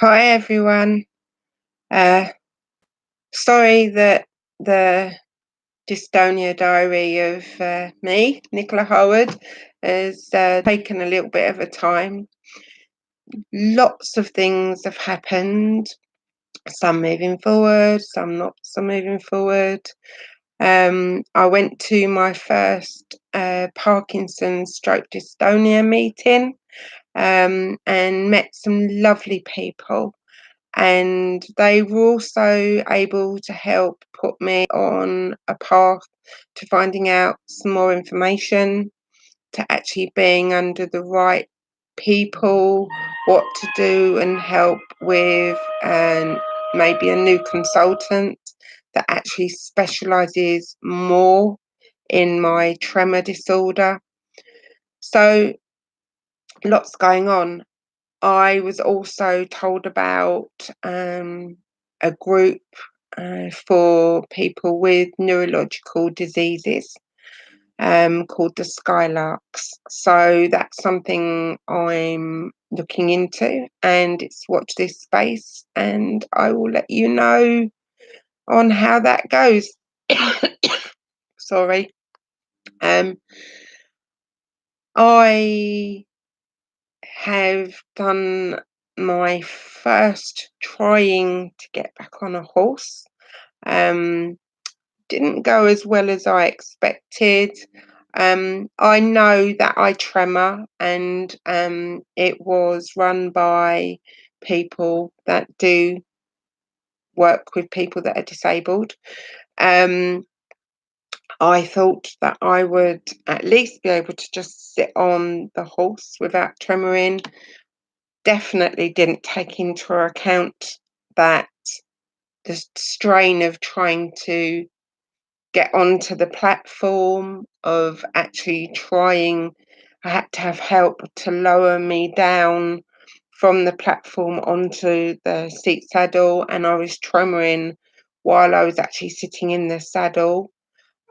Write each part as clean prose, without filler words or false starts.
Hi everyone. Uh, Sorry that the Dystonia diary of me, Nicola Harwood, has taken a little bit of a time. Lots of things have happened, some moving forward, some not so moving forward. I went to my first Parkinson's stroke dystonia meeting and met some lovely people. And they were also able to help put me on a path to finding out some more information, to actually being under the right people, what to do, and help with maybe a new consultant that actually specializes more in my tremor disorder. So lots going on. I was also told about a group for people with neurological diseases called the Skylarks. So that's something I'm looking into, and it's watch this space, and I will let you know on how that goes. Sorry. I have done my first trying to get back on a horse. Um, didn't go as well as I expected. I know that I tremor, and it was run by people that do work with people that are disabled. Um, I thought that I would at least be able to just sit on the horse without tremoring. Definitely didn't take into account that the strain of trying to get onto the platform, of actually trying. I had to have help to lower me down from the platform onto the seat saddle, and I was tremoring while I was actually sitting in the saddle.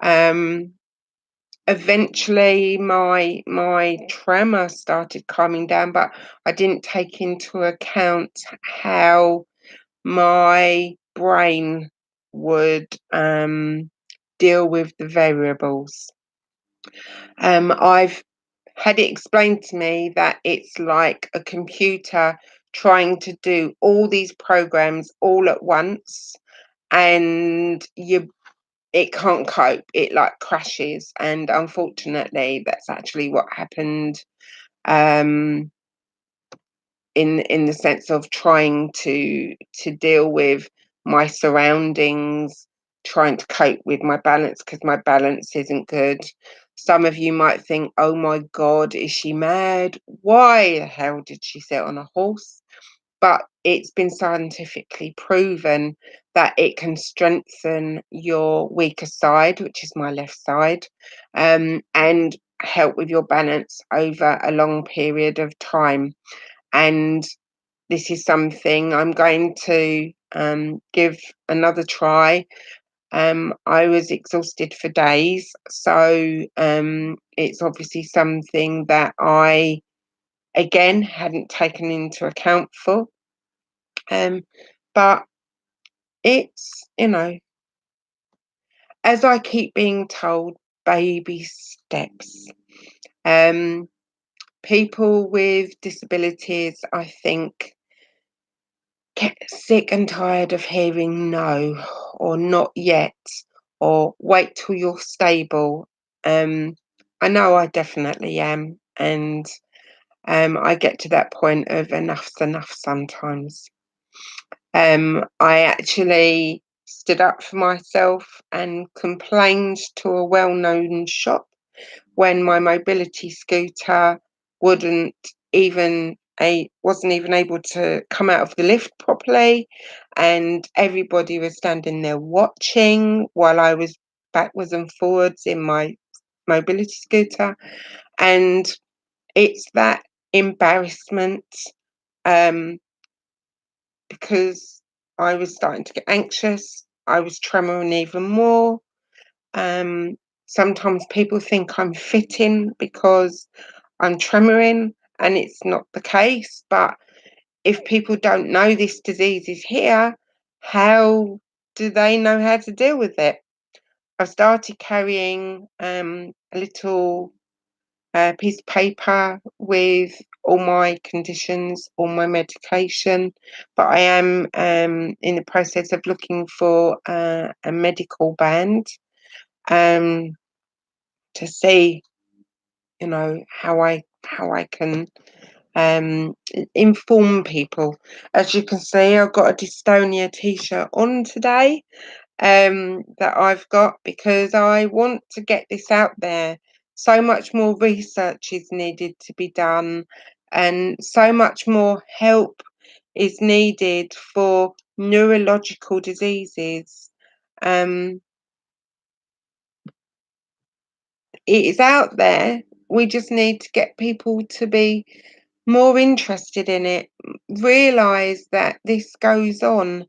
Um, Eventually my tremor started calming down, but I didn't take into account how my brain would deal with the variables. I've had it explained to me that it's like a computer trying to do all these programs all at once, and it can't cope. It like crashes, and unfortunately, that's actually what happened. Um, in the sense of trying to deal with my surroundings, trying to cope with my balance, because my balance isn't good. Some of you might think, oh my god, is she mad? Why the hell did she sit on a horse? But it's been scientifically proven that it can strengthen your weaker side, which is my left side, and help with your balance over a long period of time. And this is something I'm going to give another try. I was exhausted for days, so it's obviously something that I, again, hadn't taken into account for. But it's, as I keep being told, baby steps. Um, People with disabilities, I think, get sick and tired of hearing no, or not yet, or wait till you're stable. Um, I know I definitely am, and I get to that point of enough's enough sometimes. I actually stood up for myself and complained to a well-known shop when my mobility scooter wouldn't even wasn't even able to come out of the lift properly, and everybody was standing there watching while I was backwards and forwards in my mobility scooter. And it's that embarrassment, um, because I was starting to get anxious. I was tremoring even more. Um, Sometimes people think I'm fitting because I'm tremoring, and it's not the case. But if people don't know this disease is here, how do they know how to deal with it? I've started carrying a little piece of paper with all my conditions, all my medication, but I am in the process of looking for a medical band um, to see, how I can inform people. As you can see, I've got a Dystonia t-shirt on today that I've got because I want to get this out there. So much more research is needed to be done, and so much more help is needed for neurological diseases. Um, it is out there. We just need to get people to be more interested in it, realize that this goes on.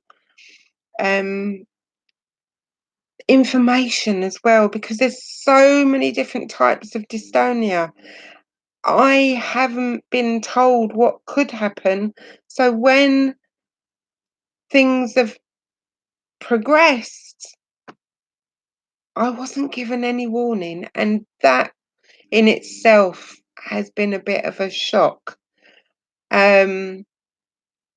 Um, Information as well, because there's so many different types of dystonia. I haven't been told what could happen. So when things have progressed, I wasn't given any warning. And that in itself has been a bit of a shock. Um,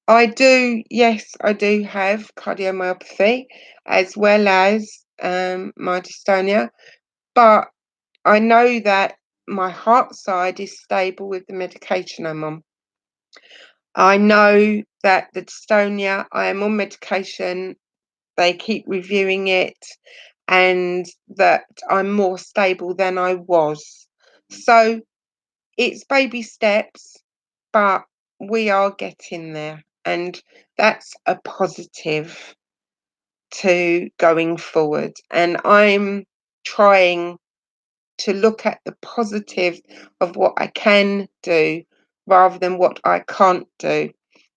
I do have cardiomyopathy as well as my dystonia, but I know that my heart side is stable with the medication I'm on. I know that the dystonia, I am on medication, they keep reviewing it, and that I'm more stable than I was. So it's baby steps, but we are getting there, and that's a positive to going forward. And I'm trying to look at the positive of what I can do rather than what I can't do.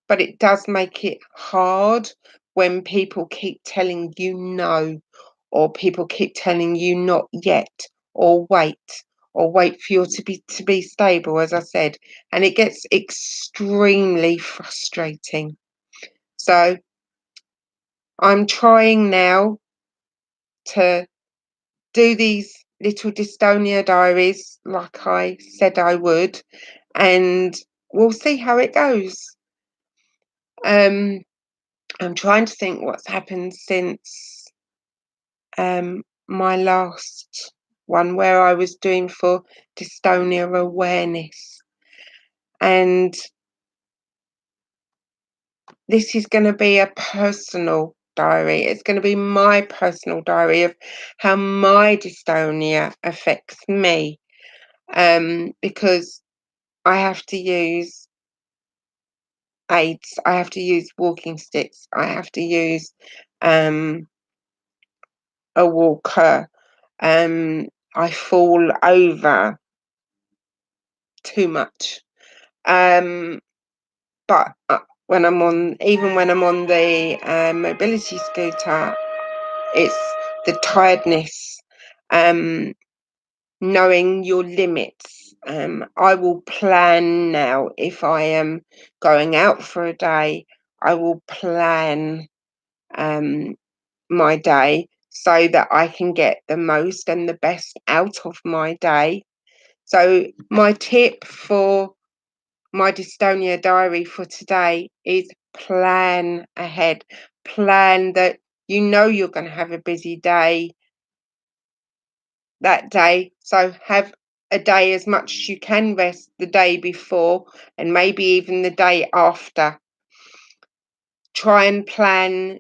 But it does make it hard when people keep telling you no, or people keep telling you not yet, or wait for you to be stable, as I said. And it gets extremely frustrating. So I'm trying now to do these little dystonia diaries like I said I would, and we'll see how it goes. Um, I'm trying to think what's happened since my last one where I was doing for dystonia awareness. And this is going to be a personal diary. It's going to be my personal diary of how my dystonia affects me. Because I have to use aids, I have to use walking sticks, I have to use um, a walker. Um, I fall over too much. Um, but even when I'm on the mobility scooter, it's the tiredness, um, knowing your limits. I will plan now if I am going out for a day. I will plan um, my day so that I can get the most and the best out of my day. So my tip for my dystonia diary for today is plan ahead. Plan that you're going to have a busy day that day. So have a day as much as you can rest the day before and maybe even the day after. Try and plan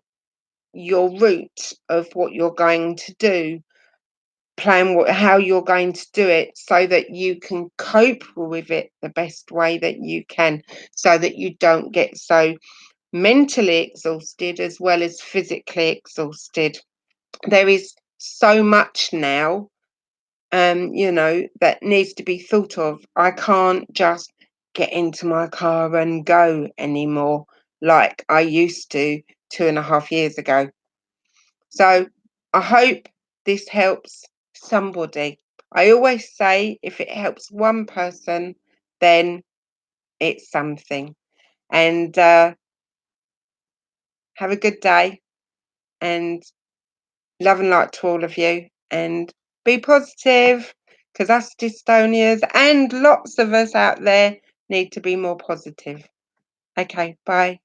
your route of what you're going to do. Plan how you're going to do it so that you can cope with it the best way that you can, so that you don't get so mentally exhausted as well as physically exhausted. There is so much now that needs to be thought of. I can't just get into my car and go anymore like I used to 2.5 years ago. So I hope this helps somebody. I always say if it helps one person, then it's something. And have a good day, and love and light to all of you. And be positive, because us Dystonias and lots of us out there need to be more positive. Okay, bye.